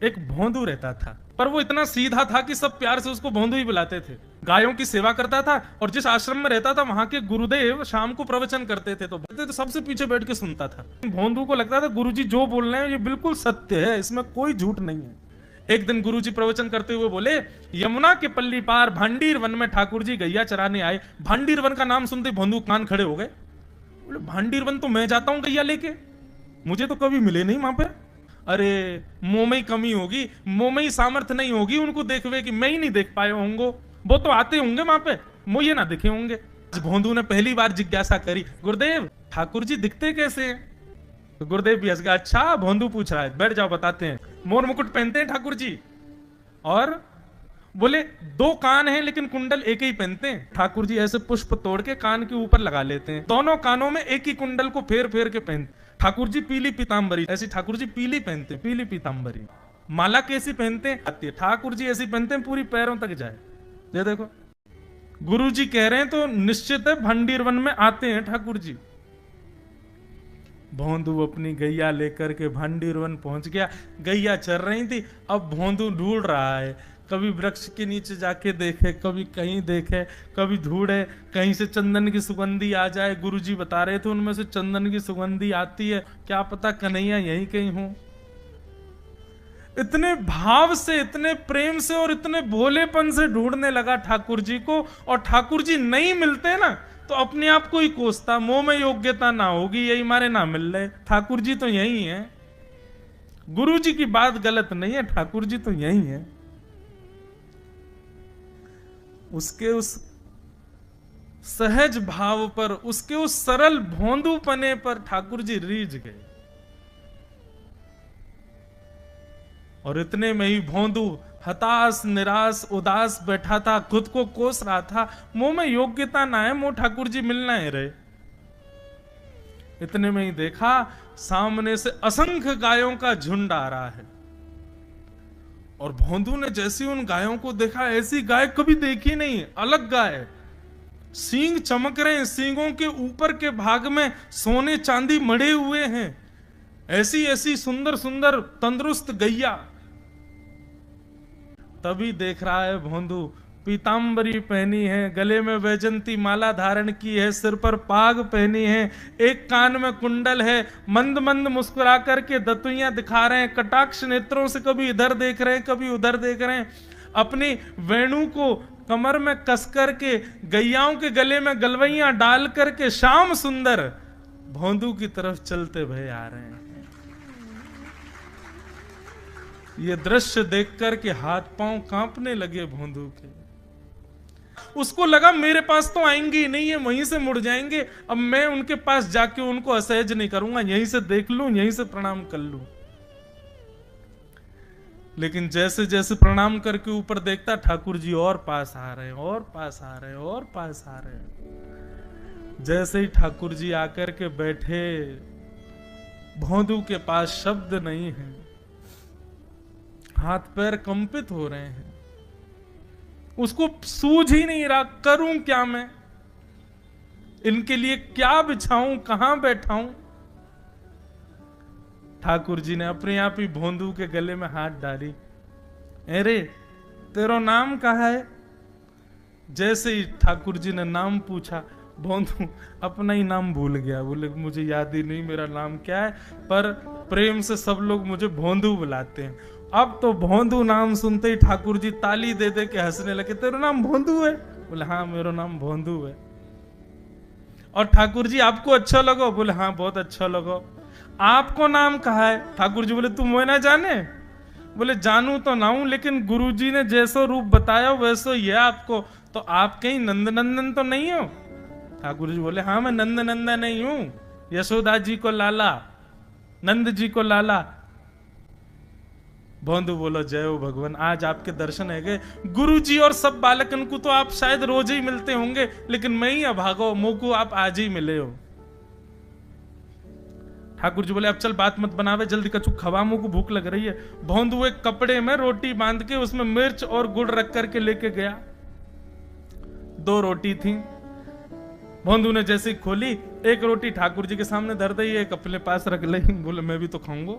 एक भोंदू रहता था, पर वो इतना सीधा था कि सब प्यार से उसको भोंदू ही बुलाते थे। गायों की सेवा करता था और जिस आश्रम में रहता था वहां के गुरुदेव शाम को प्रवचन करते थे तो सबसे पीछे बैठ के सुनता था। भोंदू को लगता था गुरुजी जो बोल रहे हैं ये बिल्कुल सत्य है, इसमें कोई झूठ नहीं है। एक दिन गुरुजी प्रवचन करते हुए बोले, यमुना के पल्ली पार भांडीर वन में ठाकुर जी गैया चराने आए। भांडीर वन का नाम सुनते भोंदू कान खड़े हो गए। बोले भांडीर वन तो मैं जाता हूं गैया लेके, मुझे तो कभी मिले नहीं वहां पे। अरे मुंह में ही कमी होगी, मुंह में ही सामर्थ्य नहीं होगी उनको देखवे कि मैं ही नहीं देख पाए होंगे, वो तो आते होंगे वहां पे, मुझे ना दिखे होंगे। भोंदू ने पहली बार जिज्ञासा करी, गुरुदेव ठाकुर जी दिखते कैसे हैं? तो गुरुदेव भी हंस गया, अच्छा भोंदू पूछ रहा है, बैठ जाओ बताते हैं। मोर मुकुट पहनते हैं ठाकुर जी, और बोले दो कान हैं लेकिन कुंडल एक ही पहनते हैं। ठाकुर जी ऐसे पुष्प तोड़ के कान के ऊपर लगा लेते हैं, दोनों कानों में एक ही कुंडल को फेर फेर के पहनते। ठाकुर जी पीली पीतांबरी, ऐसी ठाकुर जी पीली पहनते हैं, पीली पीतांबरी। माला कैसी पहनते हैं? आती है। ठाकुर जी ऐसी पहनते हैं पूरी पैरों तक जाए। ये देखो गुरु जी कह रहे हैं तो निश्चित है भंडीर वन में आते हैं ठाकुर जी। भोंदू अपनी गैया लेकर के भंडीर वन पहुंच गया। गैया चर रही थी, अब भोंदू ढूंढ रहा है, कभी वृक्ष के नीचे जाके देखे, कभी कहीं देखे, कभी ढूंढे कहीं से चंदन की सुगंधी आ जाए। गुरुजी बता रहे थे उनमें से चंदन की सुगंधी आती है, क्या पता कन्हैया यहीं कहीं हो। इतने भाव से, इतने प्रेम से और इतने भोलेपन से ढूंढने लगा ठाकुर जी को, और ठाकुर जी नहीं मिलते ना तो अपने आप को ही कोसता, मुंह में योग्यता ना होगी, यही मारे ना मिल रहे, ठाकुर जी तो यही है। गुरु जी की बात गलत नहीं है, ठाकुर जी तो यही है। उसके उस सहज भाव पर, उसके उस सरल भोंदूपने पर ठाकुर जी रीझ गए। और इतने में ही भोंदू हताश निराश उदास बैठा था, खुद को कोस रहा था, मुंह में योग्यता ना है, मुंह ठाकुर जी मिलना है रहे। इतने में ही देखा सामने से असंख्य गायों का झुंड आ रहा है, और भोंदू ने जैसी उन गायों को देखा, ऐसी गाय कभी देखी नहीं, अलग गाय, सींग चमक रहे हैं, सींगों के ऊपर के भाग में सोने चांदी मढ़े हुए हैं, ऐसी ऐसी सुंदर सुंदर तंदुरुस्त गैया। तभी देख रहा है भोंदू, पीतांबरी पहनी है, गले में वैजंती माला धारण की है, सिर पर पाग पहनी है, एक कान में कुंडल है, मंद मंद मुस्कुरा करके दतुइयां दिखा रहे हैं, कटाक्ष नेत्रों से कभी इधर देख रहे हैं कभी उधर देख रहे हैं, अपनी वेणु को कमर में कस करके गैयाओं के गले में गलवैयां डाल करके श्याम सुंदर भोंदू की तरफ चलते भय आ रहे हैं। ये दृश्य देख करके हाथ पांव कांपने लगे भोंदू के। उसको लगा मेरे पास तो आएंगे ही नहीं, है वहीं से मुड़ जाएंगे, अब मैं उनके पास जाके उनको असहज नहीं करूंगा, यहीं से देख लूं, यहीं से प्रणाम कर लूं। लेकिन जैसे जैसे प्रणाम करके ऊपर देखता, ठाकुर जी और पास आ रहे हैं, और पास आ रहे हैं, और पास आ रहे हैं। जैसे ही ठाकुर जी आकर के बैठे, भोंदू के पास शब्द नहीं है, हाथ पैर कंपित हो रहे हैं, उसको सूझ ही नहीं रहा करूं क्या मैं, इनके लिए क्या बिछाऊं, कहां बैठाऊं। ठाकुर जी ने अपने आप ही भोंदू के गले में हाथ डाली, अरे तेरा नाम कहा है? जैसे ही ठाकुर जी ने नाम पूछा, भोंदू अपना ही नाम भूल गया, बोले मुझे याद ही नहीं मेरा नाम क्या है, पर प्रेम से सब लोग मुझे भोंदू बुलाते हैं। अब तो भोंदू नाम सुनते ही ठाकुर जी ताली दे दे के हंसने लगे, तेरा नाम भोंदू है? बोले हाँ मेरा नाम भोंदू है। और ठाकुर जी आपको अच्छा लगो? बोले हाँ बहुत अच्छा लगो। आपको नाम कहा है? ठाकुर जी बोले तुम वो ना जाने? बोले जानू तो ना हूं, लेकिन गुरु जी ने जैसा रूप बताया वैसो ही है आपको, तो आप कहीं नंद नंदन तो नहीं हो? ठाकुर जी बोले हाँ मैं नंद नंदन नहीं हूं, यशोदा जी को लाला, नंद जी को लाला। भोंदू बोलो जय हो भगवान, आज आपके दर्शन है गए। गुरु जी और सब बालकन को तो आप शायद रोज ही मिलते होंगे, लेकिन मैं ही अभागो, मुंह को आप आज ही मिले हो। ठाकुर जी बोले अब चल बात मत बनावे, जल्दी कछु खवा, मुंह को भूख लग रही है। भोंदू एक कपड़े में रोटी बांध के उसमें मिर्च और गुड़ रख करके लेके गया। 2 रोटी थी। भोंदू ने जैसे खोली, एक रोटी ठाकुर जी के सामने धर दी, एक अपने पास रख ली। बोले मैं भी तो खाऊंगा।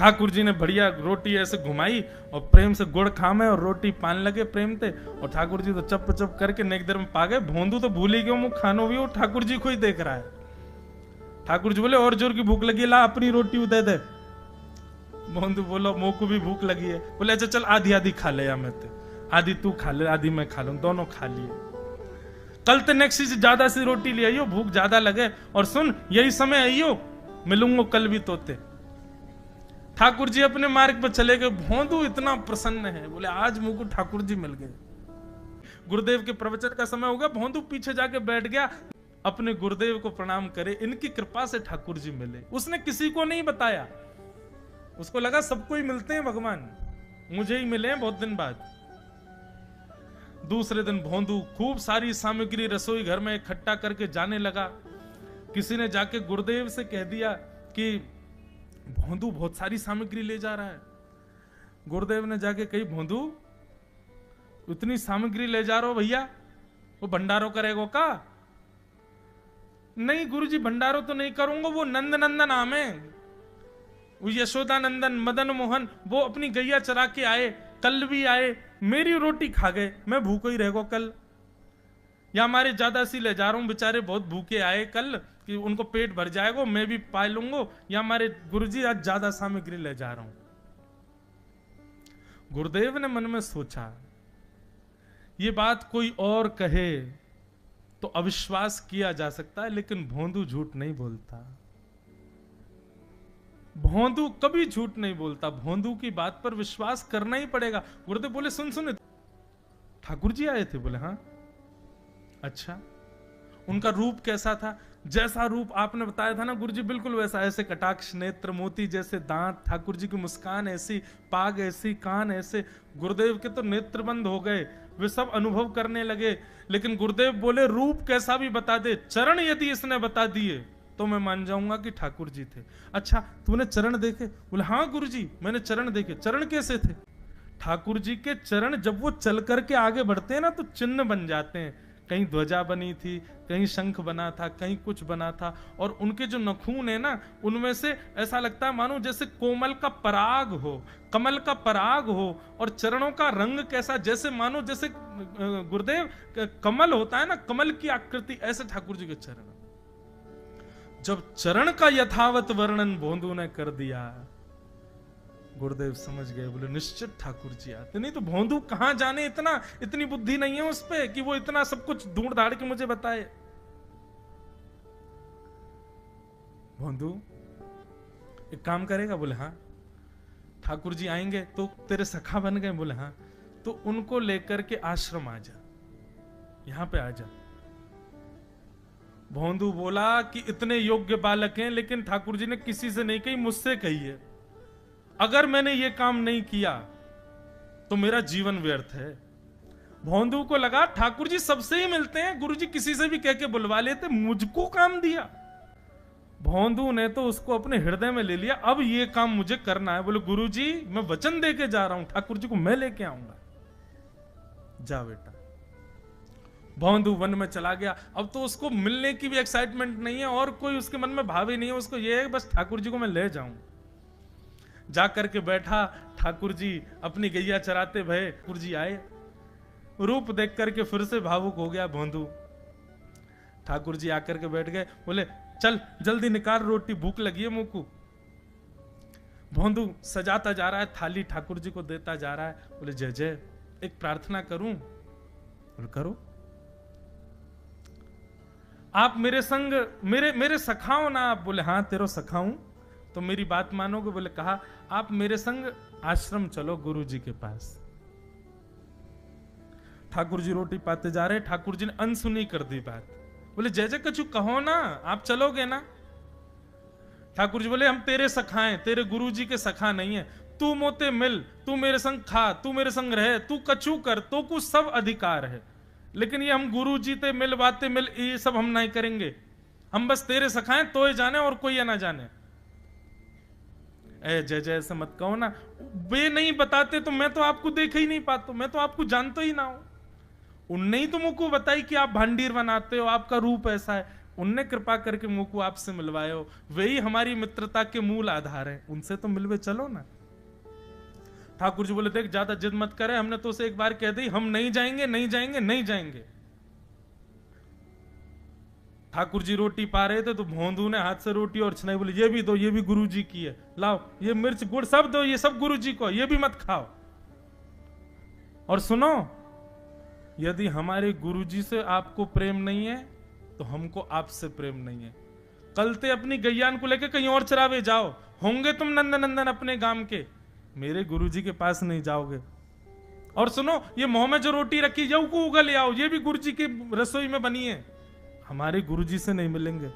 ठाकुर जी ने बढ़िया रोटी ऐसे घुमाई और प्रेम से गुड़ खामे और रोटी पान लगे प्रेम थे, और ठाकुर जी तो चप चप करके नेक देर में पा गए। भोंदू तो भूल ही गयो, मुंह खानो भी, वो ठाकुर जी को ही देख रहा है। ठाकुर जी बोले और जोर की भूख लगी, ला अपनी रोटी दे दे। भोंदू बोलो मोह को भी भूख लगी है। बोले अच्छा चल आधी आधी खा ले, या मैं आधी तू खा ले आधी मैं खा लूं, दोनों खा लिए। कल ते नेक्स्ट से ज्यादा सी रोटी ले आइयो, भूख ज्यादा लगे, और सुन यही समय आइयो, मिलूंगा कल भी तोते। ठाकुर जी अपने मार्ग पर चले गए। भोंदू इतना प्रसन्न है, बोले आज मुझको ठाकुर जी मिल गए। गुरुदेव के प्रवचन का समय हो गया, भोंदू पीछे जाके बैठ गया, अपने गुरुदेव को प्रणाम करे, इनकी कृपा से ठाकुर जी मिले। उसने किसी को नहीं बताया, उसको लगा सबको ही मिलते हैं भगवान, मुझे ही मिले हैं बहुत दिन बाद। दूसरे दिन भोंदू खूब सारी सामग्री रसोई घर में इकट्ठा करके जाने लगा। किसी ने जाके गुरुदेव से कह दिया कि भोंदू बहुत सारी सामग्री ले जा रहा है। गुरुदेव ने जाके कही, भोंदू इतनी सामग्री ले जा रहा हो भैया, वो भंडारो करेगो का? नहीं गुरुजी भंडारो तो नहीं करूंगा, वो नंद नंदन नाम है, वो यशोदा नंदन मदन मोहन, वो अपनी गैया चरा के आए, कल भी आए, मेरी रोटी खा गए, मैं भूखो ही रहेगो कल। या हमारे ज्यादा सी ले जा रहा हूं, बेचारे बहुत भूखे आए कल, कि उनको पेट भर जाएगा, मैं भी पा लूंगा, या हमारे गुरुजी आज ज्यादा सामग्री ले जा रहा हूं। गुरुदेव ने मन में सोचा ये बात कोई और कहे तो अविश्वास किया जा सकता है, लेकिन भोंदू झूठ नहीं बोलता। भोंदू कभी झूठ नहीं बोलता, भोंदू की बात पर विश्वास करना ही पड़ेगा। गुरुदेव बोले सुन सुन, ठाकुर जी आए थे? बोले हाँ। अच्छा, उनका रूप कैसा था? जैसा रूप आपने बताया था ना गुरुजी, बिल्कुल वैसा, ऐसे कटाक्ष नेत्र, मोती जैसे दांत, ठाकुर जी की मुस्कान ऐसी, पाग ऐसी, कान ऐसे। गुरुदेव के तो नेत्र बंद हो गए, वे सब अनुभव करने लगे। लेकिन गुरुदेव बोले रूप कैसा भी बता दे, चरण यदि इसने बता दिए तो मैं मान जाऊंगा कि ठाकुर जी थे। अच्छा तूने चरण देखे? बोले हाँ गुरुजी मैंने चरण देखे। चरण कैसे थे? ठाकुर जी के चरण जब वो चल करके आगे बढ़ते हैं ना तो चिन्ह बन जाते हैं। कहीं ध्वजा बनी थी, कहीं शंख बना था, कहीं कुछ बना था, और उनके जो नखून है ना उनमें से ऐसा लगता है मानो जैसे कोमल का पराग हो, कमल का पराग हो। और चरणों का रंग कैसा, जैसे मानो जैसे गुरुदेव कमल होता है ना, कमल की आकृति, ऐसे ठाकुर जी के चरण। जब चरण का यथावत वर्णन भोंदू ने कर दिया, गुरुदेव समझ गए, बोले निश्चित ठाकुर जी आते। नहीं तो भोंदू कहां जाने, इतनी बुद्धि नहीं है उस पे कि वो इतना सब कुछ ढूंढ धाड़ के मुझे बताए। भोंदू एक काम करेगा? बोले हाँ। ठाकुर जी आएंगे तो तेरे सखा बन गए? बोले हाँ। तो उनको लेकर के आश्रम आ जा, यहां पे आ जा। भोंदू बोला कि इतने योग्य बालक हैं, लेकिन ठाकुर जी ने किसी से नहीं कही, मुझसे कही है। अगर मैंने ये काम नहीं किया तो मेरा जीवन व्यर्थ है। भोंदू को लगा ठाकुर जी सबसे ही मिलते हैं, गुरु जी किसी से भी कह के बुलवा लेते, मुझको काम दिया। भोंदू ने तो उसको अपने हृदय में ले लिया, अब ये काम मुझे करना है। बोले गुरु जी मैं वचन दे के जा रहा हूं, ठाकुर जी को मैं लेके आऊंगा। जा बेटा। भोंदू वन में चला गया। अब तो उसको मिलने की भी एक्साइटमेंट नहीं है और कोई उसके मन में भाव ही नहीं है, उसको ये है बस ठाकुर जी को मैं ले जाऊं। जाकर के बैठा, ठाकुर जी अपनी गैया चराते भये, ठाकुर जी आए, रूप देख करके फिर से भावुक हो गया भोंदू। ठाकुर जी आकर के बैठ गए, बोले चल जल्दी निकाल रोटी, भूख लगी है मुंह को। भोंदू सजाता जा रहा है थाली, ठाकुर जी को देता जा रहा है। बोले जय जय, एक प्रार्थना करूं? बोले करो। आप मेरे संग मेरे सखाओ ना आप? बोले हाँ तेरो सखाऊं तो मेरी बात मानोगे? बोले कहा आप मेरे संग आश्रम चलो गुरु जी के पास। ठाकुर जी रोटी पाते जा रहे, ठाकुर जी ने अनसुनी कर दी बात। बोले जय जय कछु कहो ना, आप चलोगे ना? ठाकुर जी बोले हम तेरे सखा हैं, तेरे गुरु जी के सखा नहीं है। तू मोते मिल, तू मेरे संग खा, तू मेरे संग रहे, तू कछु कर, तो कुछ सब अधिकार है, लेकिन ये हम गुरु जी ते मिल बातें मिल ये सब हम नहीं करेंगे। हम बस तेरे सखाएं तो ही जाने और कोई ना जाने। ए जय जय ऐसे मत कहो ना, वे नहीं बताते तो मैं तो आपको देख ही नहीं पाता, मैं तो आपको जानता ही ना हूं। उनने ही तो मुझको बताई कि आप भांडीर बनाते हो, आपका रूप ऐसा है। उनने कृपा करके मुंह को आपसे मिलवाए हो, वही हमारी मित्रता के मूल आधार है, उनसे तो मिलवे चलो ना। ठाकुर जी बोले देख ज्यादा जिद मत करे, हमने तो उसे एक बार कह दी हम नहीं जाएंगे नहीं जाएंगे नहीं जाएंगे। ठाकुर जी रोटी पा रहे थे तो भोंदू ने हाथ से रोटी और छनाई बोली ये भी दो, ये भी गुरु जी की है, लाओ ये मिर्च गुड़ सब दो, ये सब गुरु जी को, ये भी मत खाओ। और सुनो, यदि हमारे गुरु जी से आपको प्रेम नहीं है तो हमको आपसे प्रेम नहीं है। कल ते अपनी गैयान को लेके कहीं और चरावे जाओ, होंगे तुम नंदनंदन अपने गांव के, मेरे गुरु जी के पास नहीं जाओगे। और सुनो, ये मुंह में जो रोटी रखी यू को उगल ले आओ, ये भी गुरु जी की रसोई में बनी है, हमारे गुरु जी से नहीं मिलेंगे।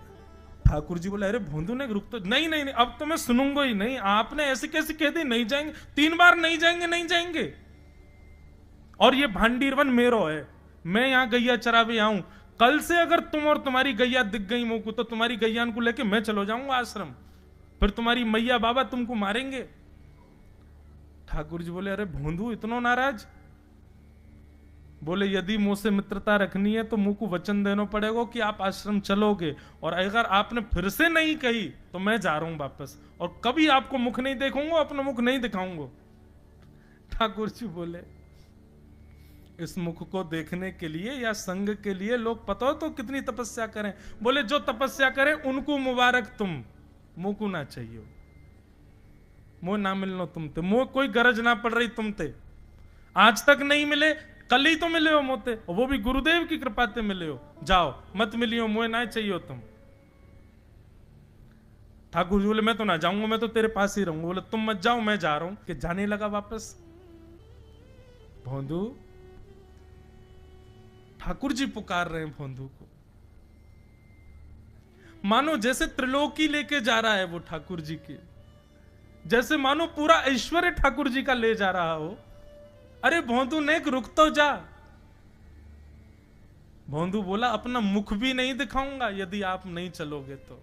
ठाकुर जी बोले अरे भोंदू ने रुक तो, नहीं नहीं नहीं अब तो मैं सुनूंगा ही नहीं, आपने ऐसे कैसे कह दी नहीं जाएंगे, 3 बार नहीं जाएंगे नहीं जाएंगे। और ये भांडीरवन मेरो है, मैं यहां गैया चरावे आऊं, कल से अगर तुम और तुम्हारी गैया दिख गई मुंह को तो तुम्हारी गैयान को लेके मैं चलो जाऊंगा आश्रम, फिर तुम्हारी मैया बाबा तुमको मारेंगे। ठाकुर जी बोले अरे भोंदू इतना नाराज? बोले यदि मुंह से मित्रता रखनी है तो मुंह को वचन देना पड़ेगा कि आप आश्रम चलोगे, और अगर आपने फिर से नहीं कही तो मैं जा रहा हूं वापस, और कभी आपको मुख नहीं देखूंगा, अपना मुख नहीं दिखाऊंगा। ठाकुर जी बोले इस मुख को देखने के लिए या संग के लिए लोग पता हो तो कितनी तपस्या करें। बोले जो तपस्या करें उनको मुबारक, तुम मुंह को ना चाहिए, मुंह ना मिलनो तुमते, मुंह कोई गरज ना पड़ रही तुमते, आज तक नहीं मिले कल ही तो मिले हो मोते, वो भी गुरुदेव की कृपा से मिले हो, जाओ मत मिलियो, मुझे ना चाहिए तुम। ठाकुर जी बोले मैं तो ना जाऊंगा, मैं तो तेरे पास ही रहूंगा। बोले तुम मत जाओ मैं जा रहा हूं। कि जाने लगा वापस। भोंदू, ठाकुर जी पुकार रहे हैं भोंदू को, मानो जैसे त्रिलोकी लेके जा रहा है वो ठाकुर जी की, जैसे मानो पूरा ऐश्वर्य ठाकुर जी का ले जा रहा हो। अरे भोंदू नेक रुक तो जा। भोंदू बोला अपना मुख भी नहीं दिखाऊंगा यदि आप नहीं चलोगे तो।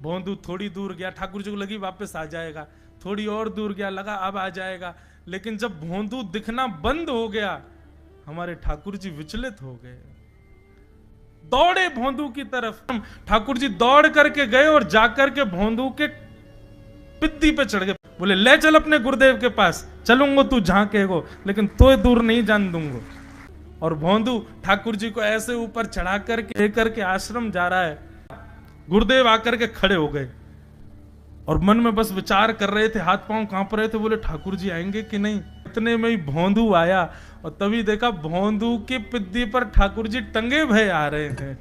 भोंदू थोड़ी दूर गया, ठाकुर जी को लगी वापस आ जाएगा, थोड़ी और दूर गया, लगा अब आ जाएगा, लेकिन जब भोंदू दिखना बंद हो गया हमारे ठाकुर जी विचलित हो गए, दौड़े भोंदू की तरफ। ठाकुर जी दौड़ करके गए और जाकर के भोंदू के पित्ती पे चढ़ गए। बोले ले चल अपने गुरुदेव के पास, चलूंगा तू जहां कहेगो, लेकिन तो दूर नहीं जान दूंगा। और भोंदू ठाकुर जी को ऐसे ऊपर चढ़ा करके लेकर के आश्रम जा रहा है। गुरुदेव आकर के खड़े हो गए और मन में बस विचार कर रहे थे, हाथ पांव कांप रहे थे, बोले ठाकुर जी आएंगे कि नहीं। इतने में ही भोंदू आया और तभी देखा भोंदू के पिद्दी पर ठाकुर जी टंगे भय आ रहे हैं।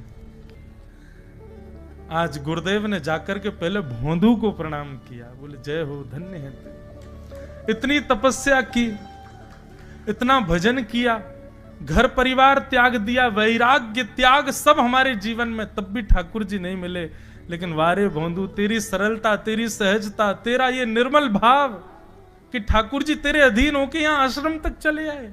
आज गुरुदेव ने जाकर के पहले भोंदू को प्रणाम किया, बोले जय हो, धन्य है तू। इतनी तपस्या की, इतना भजन किया, घर परिवार त्याग दिया, वैराग्य त्याग सब हमारे जीवन में, तब भी ठाकुर जी नहीं मिले। लेकिन वारे भोंदू, तेरी सरलता, तेरी सहजता, तेरा ये निर्मल भाव कि ठाकुर जी तेरे अधीन होके यहां आश्रम तक चले आए।